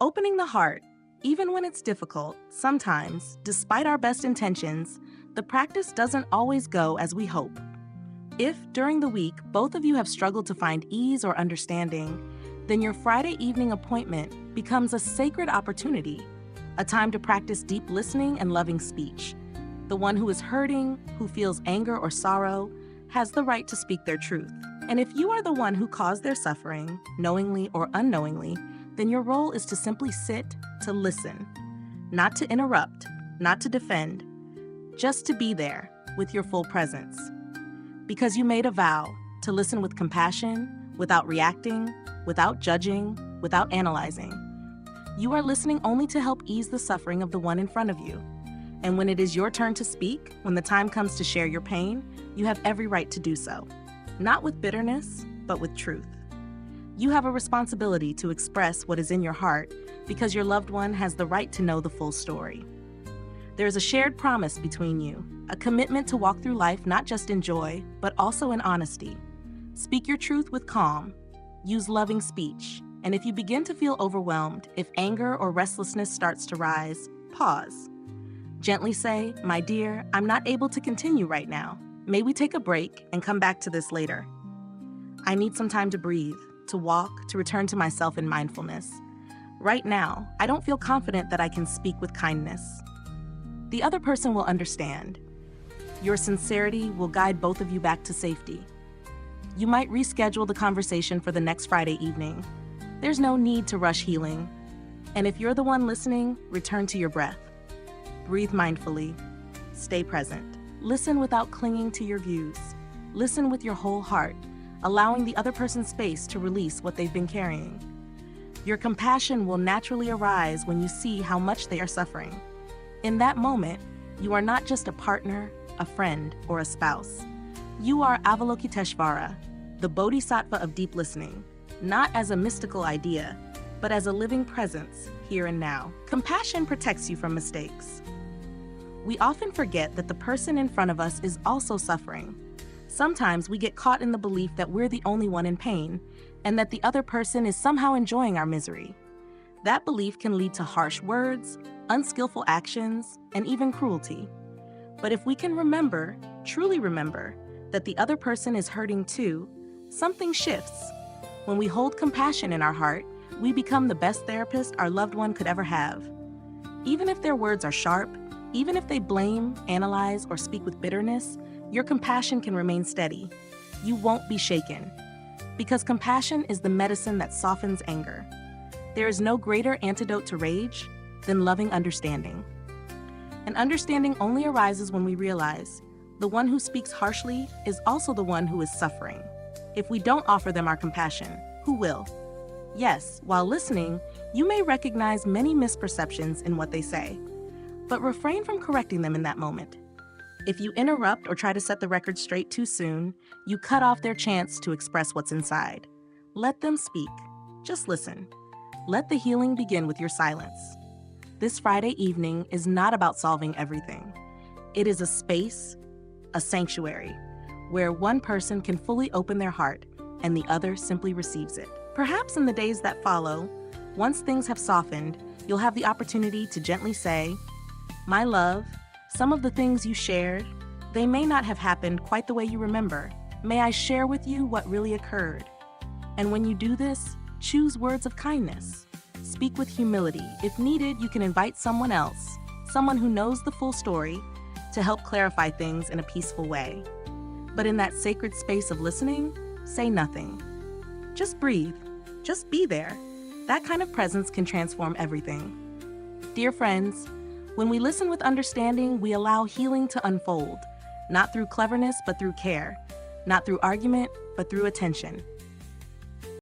Opening the heart, even when it's difficult, sometimes, despite our best intentions, the practice doesn't always go as we hope. If, during the week, both of you have struggled to find ease or understanding, then your Friday evening appointment becomes a sacred opportunity, a time to practice deep listening and loving speech. The one who is hurting, who feels anger or sorrow, has the right to speak their truth. And if you are the one who caused their suffering, knowingly or unknowingly, then your role is to simply sit, to listen, not to interrupt, not to defend, just to be there with your full presence. Because you made a vow to listen with compassion, without reacting, without judging, without analyzing. You are listening only to help ease the suffering of the one in front of you. And when it is your turn to speak, when the time comes to share your pain, you have every right to do so. Not with bitterness, but with truth. You have a responsibility to express what is in your heart because your loved one has the right to know the full story. There is a shared promise between you, a commitment to walk through life not just in joy, but also in honesty. Speak your truth with calm. Use loving speech. And if you begin to feel overwhelmed, if anger or restlessness starts to rise, pause. Gently say, "My dear, I'm not able to continue right now. May we take a break and come back to this later? I need some time to breathe, to walk, to return to myself in mindfulness. Right now, I don't feel confident that I can speak with kindness." The other person will understand. Your sincerity will guide both of you back to safety. You might reschedule the conversation for the next Friday evening. There's no need to rush healing. And if you're the one listening, return to your breath. Breathe mindfully. Stay present. Listen without clinging to your views. Listen with your whole heart, allowing the other person space to release what they've been carrying. Your compassion will naturally arise when you see how much they are suffering. In that moment, you are not just a partner, a friend, or a spouse. You are Avalokiteshvara, the bodhisattva of deep listening, not as a mystical idea, but as a living presence here and now. Compassion protects you from mistakes. We often forget that the person in front of us is also suffering. Sometimes we get caught in the belief that we're the only one in pain, and that the other person is somehow enjoying our misery. That belief can lead to harsh words, unskillful actions, and even cruelty. But if we can remember, truly remember, that the other person is hurting too, something shifts. When we hold compassion in our heart, we become the best therapist our loved one could ever have. Even if their words are sharp, even if they blame, analyze, or speak with bitterness, your compassion can remain steady. You won't be shaken. Because compassion is the medicine that softens anger. There is no greater antidote to rage than loving understanding. And understanding only arises when we realize the one who speaks harshly is also the one who is suffering. If we don't offer them our compassion, who will? Yes, while listening, you may recognize many misperceptions in what they say, but refrain from correcting them in that moment. If you interrupt or try to set the record straight too soon, you cut off their chance to express what's inside. Let them speak. Just listen. Let the healing begin with your silence. This Friday evening is not about solving everything. It is a space, a sanctuary, where one person can fully open their heart and the other simply receives it. Perhaps in the days that follow, once things have softened, you'll have the opportunity to gently say, "My love, some of the things you shared, they may not have happened quite the way you remember. May I share with you what really occurred?" And when you do this, choose words of kindness. Speak with humility. If needed, you can invite someone else, someone who knows the full story, to help clarify things in a peaceful way. But in that sacred space of listening, say nothing. Just breathe. Just be there. That kind of presence can transform everything. Dear friends, when we listen with understanding, we allow healing to unfold, not through cleverness, but through care, not through argument, but through attention.